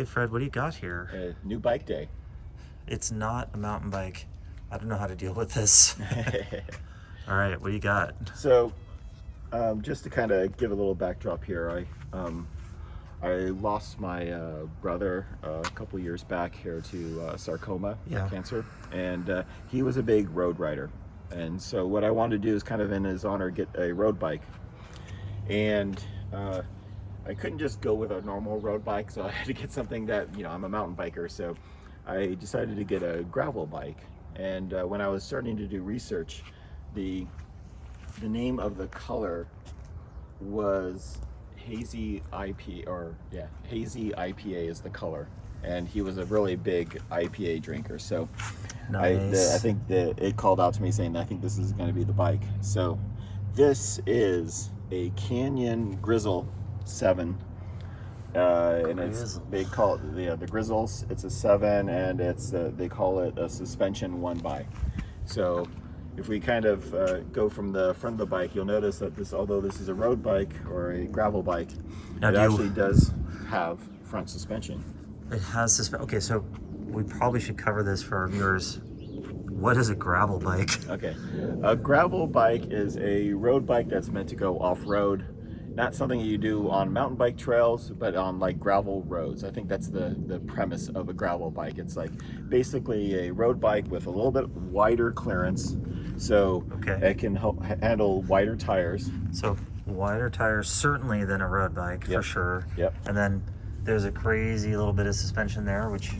Fred, what do you got here? New bike day. It's not a mountain bike. I don't know how to deal with this. All right, what do you got? So, just to kind of give a little backdrop here, I lost my brother a couple years back here to sarcoma, cancer, and he was a big road rider. And so what I wanted to do is kind of in his honor get a road bike. And I couldn't just go with a normal road bike, so I had to get something that, I'm a mountain biker, so I decided to get a gravel bike. And when I was starting to do research, the name of the color was Hazy IPA is the color. And he was a really big IPA drinker, so nice. I think that it called out to me saying, I think this is going to be the bike. So this is a Canyon Grizl 7, and they call it the Grizls. It's a 7, and they call it a suspension 1x. So if we kind of go from the front of the bike, you'll notice that although this is a road bike or a gravel bike, it actually does have front suspension. It has suspension. Okay, so we probably should cover this for our viewers. What is a gravel bike? Okay, a gravel bike is a road bike that's meant to go off-road. Not something you do on mountain bike trails, but on like gravel roads. I think that's the premise of a gravel bike. It's like basically a road bike with a little bit wider clearance, so it can handle wider tires. So wider tires certainly than a road bike, for sure. Yep. And then there's a crazy little bit of suspension there, which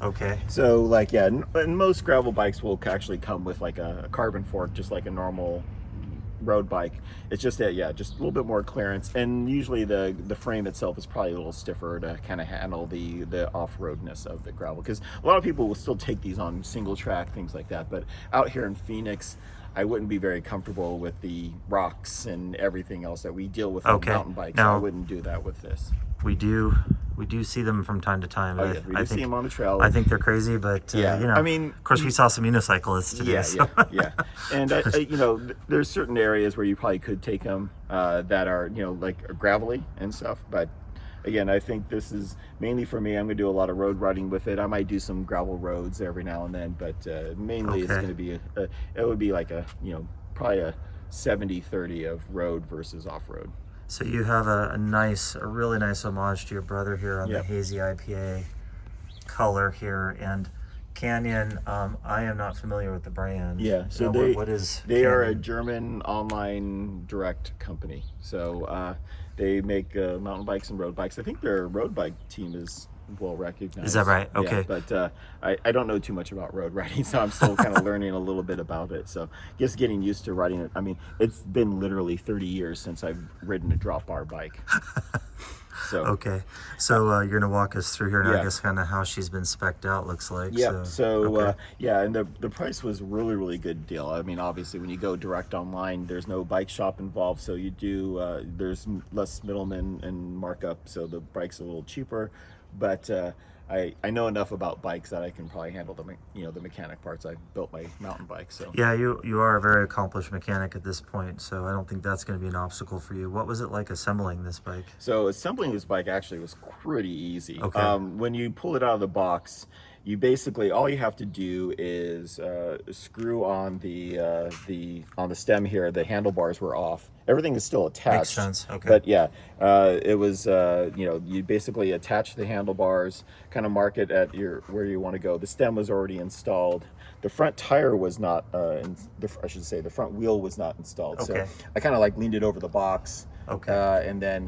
okay. So like and most gravel bikes will actually come with like a carbon fork, just like a normal road bike. It's just that just a little bit more clearance, and usually the frame itself is probably a little stiffer to kind of handle the off-roadness of the gravel, because a lot of people will still take these on single track, things like that, but out here in Phoenix I wouldn't be very comfortable with the rocks and everything else that we deal with on mountain bikes. Now, I wouldn't do that with this. We do see them from time to time. We do see them on the trail. I think they're crazy, but I mean, of course, we saw some unicyclists today. And there's certain areas where you probably could take them that are like gravelly and stuff. But again, I think this is mainly for me. I'm going to do a lot of road riding with it. I might do some gravel roads every now and then, but mainly it's going to be it would be like probably a 70-30 of road versus off-road. So you have a really nice homage to your brother here on the Hazy IPA color here, and Canyon. I am not familiar with the brand. Yeah, so they are a German online direct company. So they make mountain bikes and road bikes. I think their road bike team is well recognized. Is that right? Okay. Yeah, but I don't know too much about road riding, so I'm still kind of learning a little bit about it. So just getting used to riding it. I mean, it's been literally 30 years since I've ridden a drop bar bike. So okay, so you're gonna walk us through here, and I guess kind of how she's been spec'd out looks like. Yeah. And the price was really good deal. I mean, obviously when you go direct online, there's no bike shop involved, so you do there's less middlemen and markup, so the bike's a little cheaper. But I know enough about bikes that I can probably handle the mechanic parts. I built my mountain bike, so yeah, you are a very accomplished mechanic at this point, so I don't think that's going to be an obstacle for you. What was it like assembling this bike? So assembling this bike actually was pretty easy. Okay. When you pull it out of the box, you basically all you have to do is screw on the stem here. The handlebars were off. Everything is still attached. Makes sense. Okay. But it was you basically attach the handlebars, kind of mark it at where you want to go. The stem was already installed. The front tire was not. I should say the front wheel was not installed. Okay. So I kind of like leaned it over the box. Okay. And then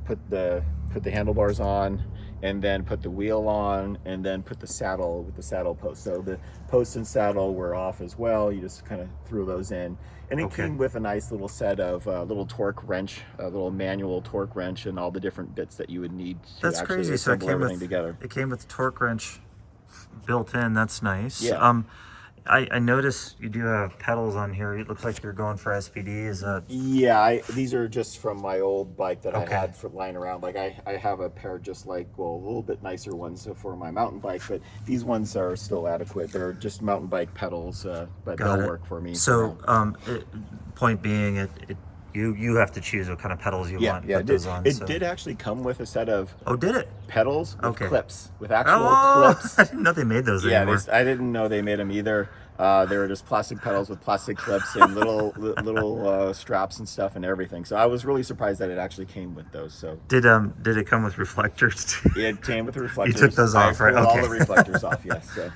put the handlebars on, and then put the wheel on, and then put the saddle with the saddle post. So the post and saddle were off as well. You just kind of threw those in, and it came with a nice little set of little torque wrench, a little manual torque wrench, and all the different bits that you would need to actually assemble everything together. It came with the torque wrench built in. That's nice. Yeah. I noticed you do have pedals on here. It looks like you're going for SPD. Is that? Yeah, these are just from my old bike that I had for lying around. Like I have a pair just like, a little bit nicer ones for my mountain bike, but these ones are still adequate. They're just mountain bike pedals, but they'll work for me. So, point being, You have to choose what kind of pedals you want. Yeah. Put those on. It did actually come with a set of did it? pedals with Okay. clips, with actual clips. I didn't know they made those anymore. I didn't know they made them either. They were just plastic pedals with plastic clips and little straps and stuff and everything. So I was really surprised that it actually came with those. So did it come with reflectors too? it came with the reflectors. You took those off, right? Pulled Okay. all the reflectors off. Yes. So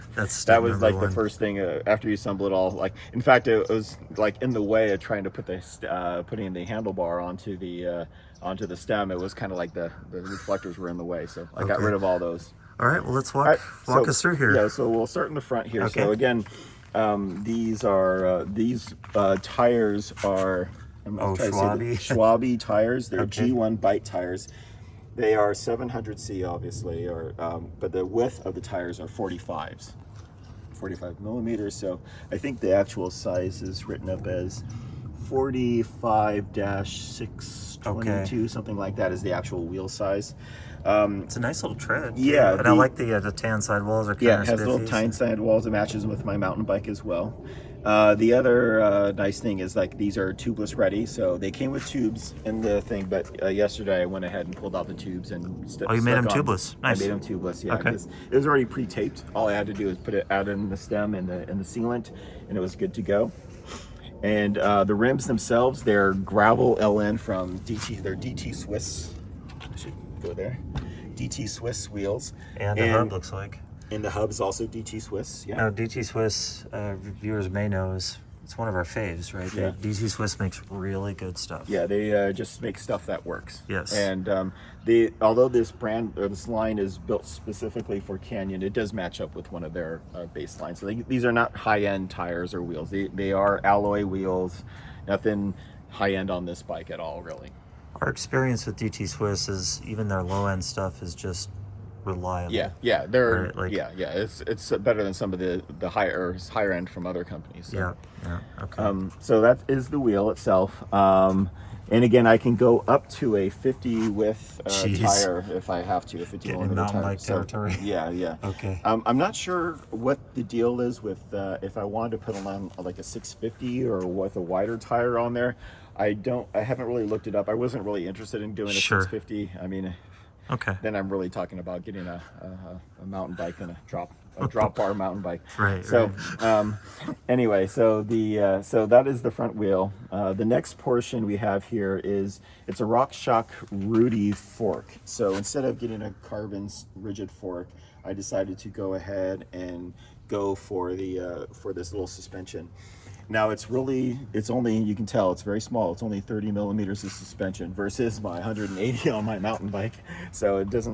that was like the first thing after you assemble it all. Like, in fact, it was like in the way of trying to put putting the handlebar onto the stem. It was kind of like the reflectors were in the way. So I got rid of all those. All right. Well, let's walk us through here. Yeah. So we'll start in the front here. Okay. So again. These tires are Schwabe tires. They're G1 bite tires. They are 700C, obviously, but the width of the tires are 45 millimeters. So I think the actual size is written up as 45-622, something like that is the actual wheel size. It's a nice little tread. Yeah, and I like the tan sidewalls are kind of it has little tan sidewalls. It matches with my mountain bike as well. The other nice thing is like these are tubeless ready, so they came with tubes in the thing. But yesterday I went ahead and pulled out the tubes and you made them tubeless. Nice. I made them tubeless. Yeah, okay. It was already pre-taped. All I had to do was add in the stem and the sealant, and it was good to go. And the rims themselves, they're gravel LN from DT. They're DT Swiss. I should go there. DT Swiss wheels. And the hub looks like. And the hub is also DT Swiss. Yeah. Now DT Swiss, viewers may know, it's one of our faves, right? Yeah. DT Swiss makes really good stuff. Yeah, they just make stuff that works. Yes. And although this brand or this line is built specifically for Canyon, it does match up with one of their base lines. So these are not high-end tires or wheels. They are alloy wheels. Nothing high-end on this bike at all, really. Our experience with DT Swiss is even their low-end stuff is just reliable. Yeah, they're right? it's better than some of the higher end from other companies. So. Yeah. Okay. So that is the wheel itself. And again, I can go up to a 50 width tire if I have to. A 50 millimeter mountain tire. bike territory. Yeah. Okay. I'm not sure what the deal is with if I wanted to put on like a 650 or with a wider tire on there. I haven't really looked it up. I wasn't really interested in doing a 650. I mean, okay. Then I'm really talking about getting a mountain bike and a drop bar mountain bike. Right. So anyway, so that is the front wheel. The next portion we have here is it's a RockShox Rudy fork. So instead of getting a carbon rigid fork, I decided to go ahead and go for this little suspension. Now it's only, you can tell it's very small. It's only 30 millimeters of suspension versus my 180 on my mountain bike. So it does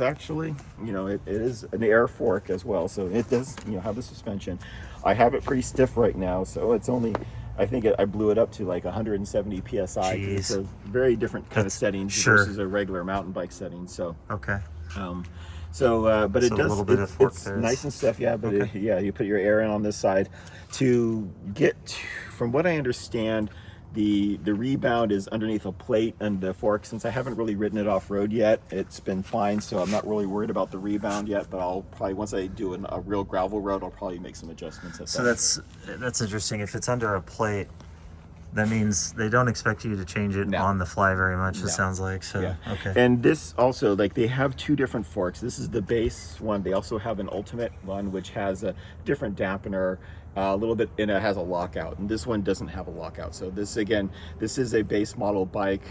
actually, it is an air fork as well. So it does, have the suspension. I have it pretty stiff right now. So it's only, I think I blew it up to like 170 PSI. It's a very different kind of settings versus a regular mountain bike setting. So, okay. But it does, it's nice and stiff, yeah, but okay. You put your air in on this side. From what I understand, the rebound is underneath a plate and the fork. Since I haven't really ridden it off-road yet, it's been fine, so I'm not really worried about the rebound yet, but I'll probably, once I do a real gravel road, I'll probably make some adjustments. So that's interesting. If it's under a plate, that means they don't expect you to change it on the fly very much, it sounds like. So, yeah. Okay. And this also, they have two different forks. This is the base one. They also have an ultimate one, which has a different dampener, a little bit, and it has a lockout. And this one doesn't have a lockout. So this is a base model bike.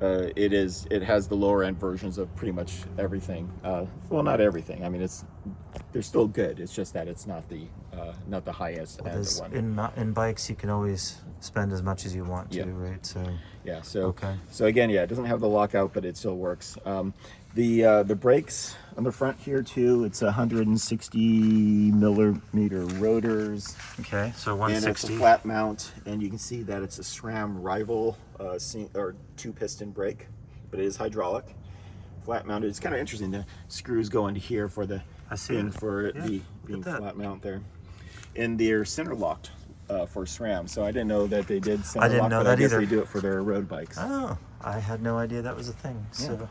It has the lower end versions of pretty much everything. Well, not everything. I mean, they're still good. It's just that it's not the highest end one. In bikes, you can always spend as much as you want to, right? So okay. So again, it doesn't have the lockout, but it still works. The brakes on the front here too. It's 160 millimeter rotors. Okay, so 160. And it's a flat mount, and you can see that it's a SRAM Rival or 2-piston brake, but it is hydraulic, flat mounted. It's kind of interesting. The screws go into here for the being flat mount there, and they're center locked for SRAM. So I didn't know that they did center lock, but I guess they do it for their road bikes. Oh, I had no idea that was a thing. So.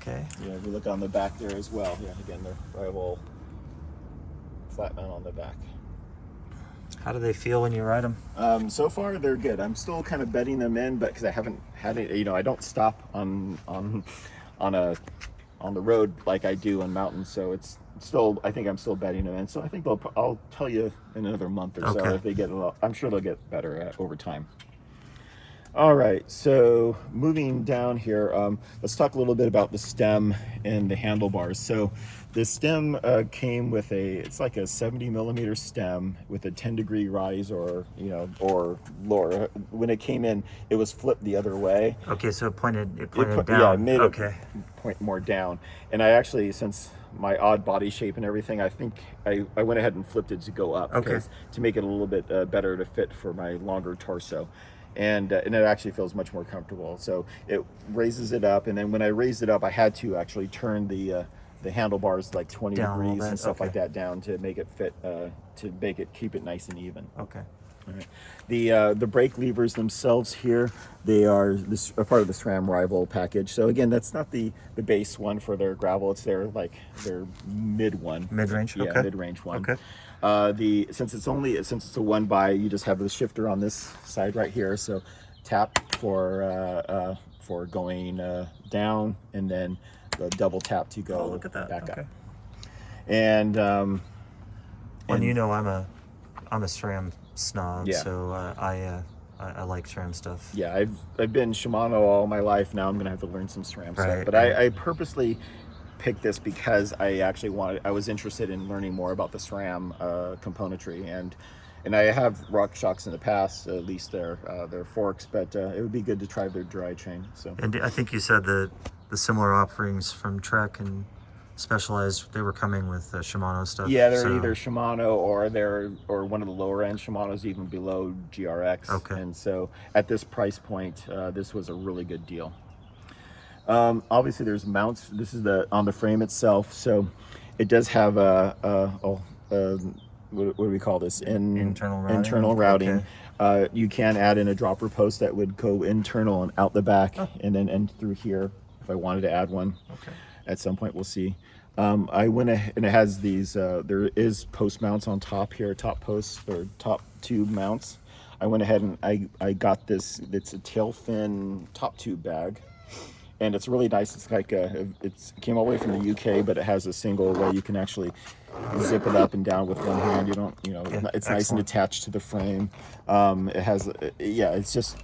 Okay. Yeah, we look on the back there as well. Yeah, again, the Rival flat mount on the back. How do they feel when you ride them? So far they're good. I'm still kind of bedding them in, but because I haven't had it, you know, I don't stop on the road like I do on mountains, so it's still, I think I'm still bedding them in. So I think I'll tell you in another month or so if they get a lot. I'm sure they'll get better over time. All right, so moving down here, let's talk a little bit about the stem and the handlebars. So the stem came with it's like a 70 millimeter stem with a 10-degree rise, or lower. When it came in, it was flipped the other way. Okay, so it pointed down. Yeah, it made it point more down. And I actually, since my odd body shape and everything, I think I went ahead and flipped it to go up, to make it a little bit better to fit for my longer torso. And it actually feels much more comfortable. So it raises it up, and then when I raised it up, I had to actually turn the handlebars like 20 degrees and stuff like that down to make it fit, keep it nice and even. Okay. All right. The brake levers themselves here, they are a part of the SRAM Rival package. So again, that's not the base one for their gravel. It's their mid-range. Yeah, okay. Mid-range one. Okay. Since it's a one by, you just have the shifter on this side right here. So tap for going down, and then the double tap to go look at that. back up. And you know, I'm a SRAM snob, so I like SRAM stuff. Yeah, I've been Shimano all my life. Now I'm gonna have to learn some SRAM stuff. But I purposely picked this because I was interested in learning more about the SRAM componentry, and I have RockShox in the past, at least their forks, but it would be good to try their dry chain. So. And I think you said that the similar offerings from Trek and Specialized, they were coming with Shimano stuff. Yeah, they're either Shimano or one of the lower end Shimanos, even below GRX. Okay. And so at this price point, this was a really good deal. Obviously, there's mounts. This is on the frame itself, so it does have what do we call this? Internal routing. Internal routing. Okay. You can add in a dropper post that would go internal and out the back, and then end through here if I wanted to add one. Okay. At some point, we'll see. I went ahead, and it has these. There is post mounts on top here, top posts or top tube mounts. I went ahead and I got this. It's a tail fin top tube bag. And it's really nice. It's like it came all the way from the UK, but it has a single way you can actually zip it up and down with one hand. It's nice and attached to the frame. It has, it's just,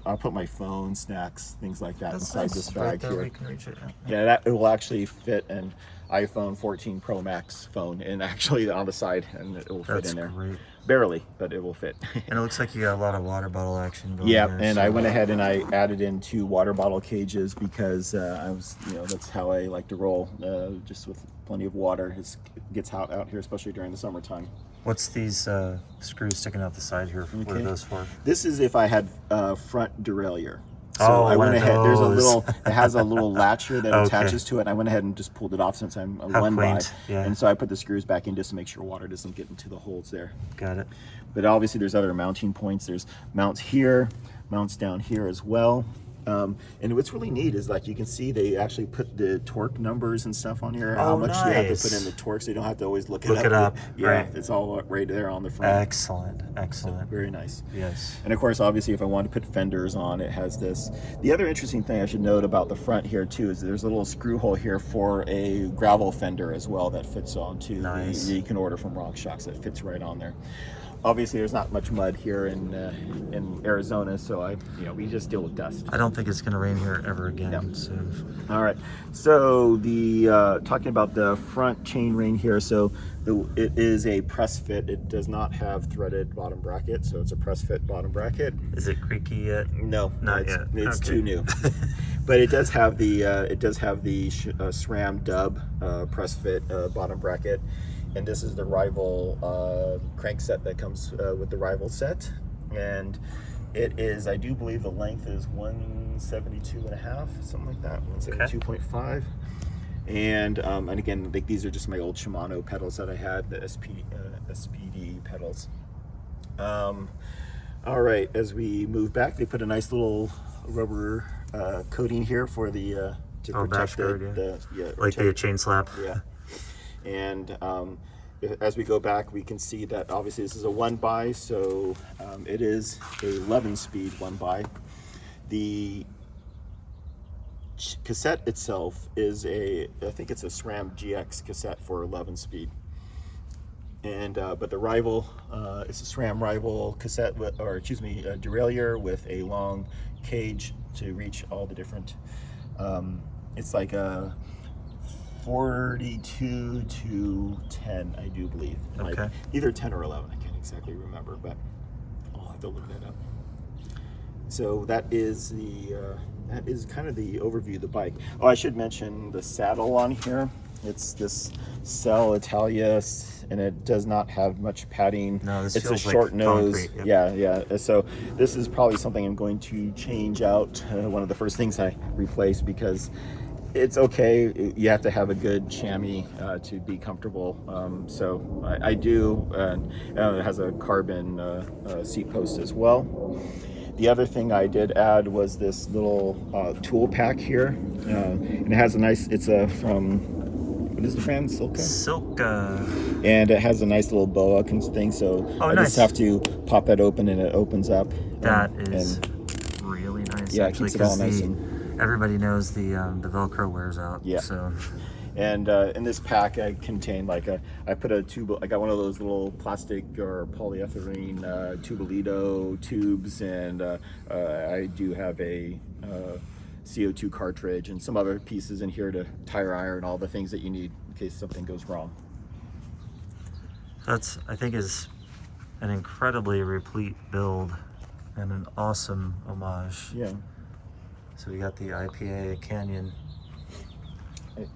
I'll put my phone, snacks, things like that inside this bag here. We can reach it. Yeah, it will actually fit an iPhone 14 Pro Max phone, and actually on the side, and it will fit in there. Great. Barely, but it will fit. And it looks like you got a lot of water bottle action going there. And I went ahead and I added in 2 water bottle cages because that's how I like to roll, just with plenty of water. It gets hot out here, especially during the summertime. What's these screws sticking out the side here? Okay. What are those for? This is if I had front derailleur. So I went ahead. It has a little latch here that attaches to it, and I went ahead and just pulled it off since I'm a one by. Yeah. And so I put the screws back in just to make sure water doesn't get into the holes there. Got it. But obviously there's other mounting points. There's mounts here, mounts down here as well. And what's really neat is, like, you can see they actually put the torque numbers and stuff on here. How much you have to put in the torque, so you don't have to always look it up. Yeah, right. It's all right there on the front. Excellent. So very nice. Yes. And of course, obviously, if I want to put fenders on, it has this. The other interesting thing I should note about the front here too is there's a little screw hole here for a gravel fender as well that fits onto. Nice. You can order from RockShox that fits right on there. Obviously, there's not much mud here in Arizona, so we just deal with dust. I don't think it's going to rain here ever again. No. So. All right. So talking about the front chain ring here. So it is a press fit. It does not have threaded bottom bracket, so it's a press fit bottom bracket. Is it creaky yet? No, not yet. It's too new. But it does have the SRAM dub press fit bottom bracket. And this is the Rival crank set that comes with the Rival set. And it is, I do believe the length is 172.5, something like that, 172.5. And again, like, these are just my old Shimano pedals that I had, the SPD pedals. All right, as we move back, they put a nice little rubber coating here for to protect the chain slap. Yeah. And as we go back, we can see that obviously this is a 1-by, so it is a 11-speed 1-by. The cassette itself is I think it's a SRAM GX cassette for 11-speed. And but the Rival, it's a SRAM Rival cassette, derailleur with a long cage to reach all the different. It's like a 42 to 10, I do believe. Okay. Like either 10 or 11, I can't exactly remember, but I'll have to look that up. So that is kind of the overview of the bike. Oh, I should mention the saddle on here. It's this Cell Italia, and it does not have much padding. No, this it's a feels short like nose. concrete. Yep. Yeah. So this is probably something I'm going to change out. One of the first things I replace, because it's okay. You have to have a good chamois to be comfortable. So I do. It has a carbon seat post as well. The other thing I did add was this little tool pack here, and it has a nice. It's from, what is the brand? Silka. And it has a nice little boa thing. So I nice. just have to pop that open, and it opens up. That is really nice. Yeah, actually, it keeps it all nice everybody knows the Velcro wears out. Yeah. So. And in this pack, I contain I put a tube. I got one of those little plastic or polyethylene Tubelito tubes, and I do have a CO2 cartridge and some other pieces in here to tire iron, all the things that you need in case something goes wrong. That's, I think, is an incredibly replete build and an awesome homage. Yeah. So we got the IPA Canyon.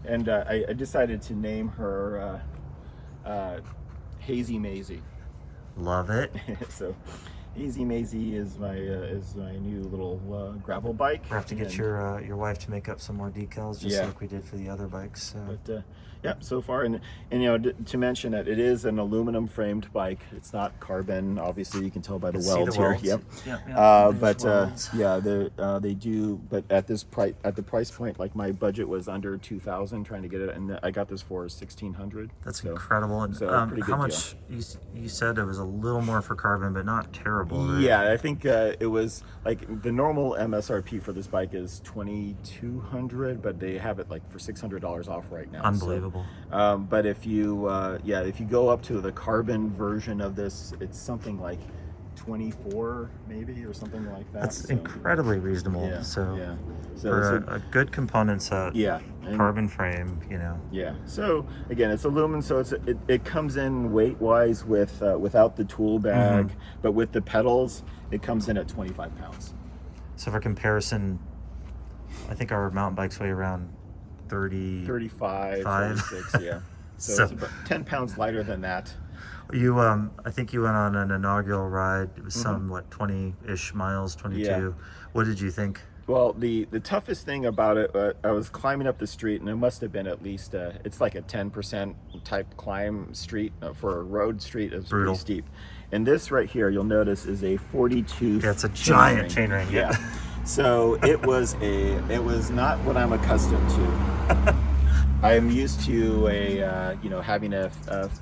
And I decided to name her Hazy Maisie. Love it. So Hazy Maisie is my new little gravel bike. We'll have to get your wife to make up some more decals, just like we did for the other bikes. So. But yeah, so far, and to mention that it is an aluminum framed bike. It's not carbon. Obviously, you can tell by the welds here. Yep. But they do. But at this price, at the price point, like my budget was under 2,000, trying to get it, and I got this for 1,600. That's incredible. And pretty good how much? You said it was a little more for carbon, but not terrible. Right? Yeah, I think it was like the normal MSRP for this bike is 2,200, but they have it like for $600 off right now. Unbelievable. But if you go up to the carbon version of this, it's something like 24 maybe, or something like that. That's incredibly reasonable. Yeah, so so for a good component set, carbon frame, Yeah. So again, it's aluminum, so it comes in weight wise without the tool bag, but with the pedals, it comes in at 25 pounds. So for comparison, I think our mountain bikes weigh around 35, 36, yeah. So it's about 10 pounds lighter than that. You, I think you went on an inaugural ride. It was some, 20-ish miles, 22. Yeah. What did you think? Well, the toughest thing about it, I was climbing up the street, and it must have been at least, it's like a 10% type climb street. For a road street, it's pretty steep. And this right here, you'll notice, is a 42. Yeah, it's a giant chain ring. Yeah. So it was not what I'm accustomed to. I'm used to having a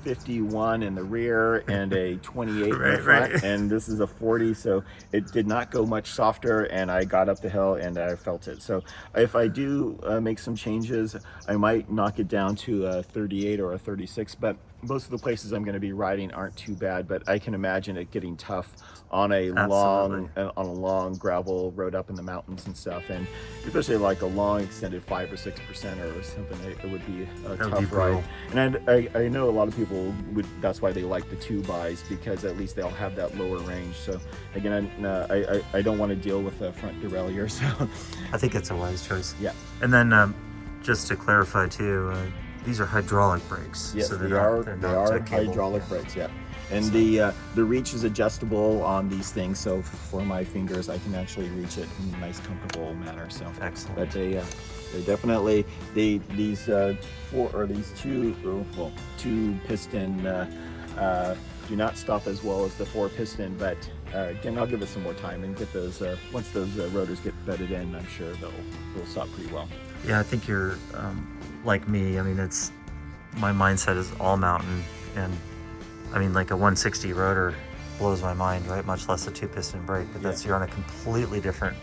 51 in the rear and a 28 in the front, and this is a 40, so it did not go much softer, and I got up the hill and I felt it. So if I do make some changes, I might knock it down to a 38 or a 36, but most of the places I'm going to be riding aren't too bad, but I can imagine it getting tough on a long gravel road up in the mountains and stuff, and especially like a long extended 5 or 6% or something. It would be a tough ride. And I know a lot of people would. That's why they like the 2-bys, because at least they'll have that lower range. So again, I don't want to deal with a front derailleur. So I think it's a wise choice. Yeah. And then just to clarify too, these are hydraulic brakes. Yes, so they are hydraulic brakes. Yeah. And the reach is adjustable on these things, so for my fingers, I can actually reach it in a nice, comfortable manner. So excellent. But they definitely these two piston do not stop as well as the 4-piston. But again, I'll give it some more time and get those. Once those rotors get bedded in, I'm sure they'll stop pretty well. Yeah, I think you're like me. I mean, my mindset is all mountain. And I mean, like a 160 rotor blows my mind, right? Much less a 2-piston brake, but that's, you're on a completely different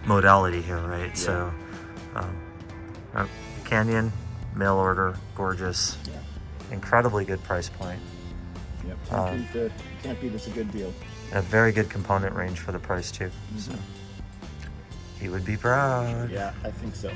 modality here, right? Yeah. So Canyon, mail order, gorgeous, incredibly good price point. Yep. Can't beat it's a good deal. A very good component range for the price too. So he would be proud. Yeah, I think so.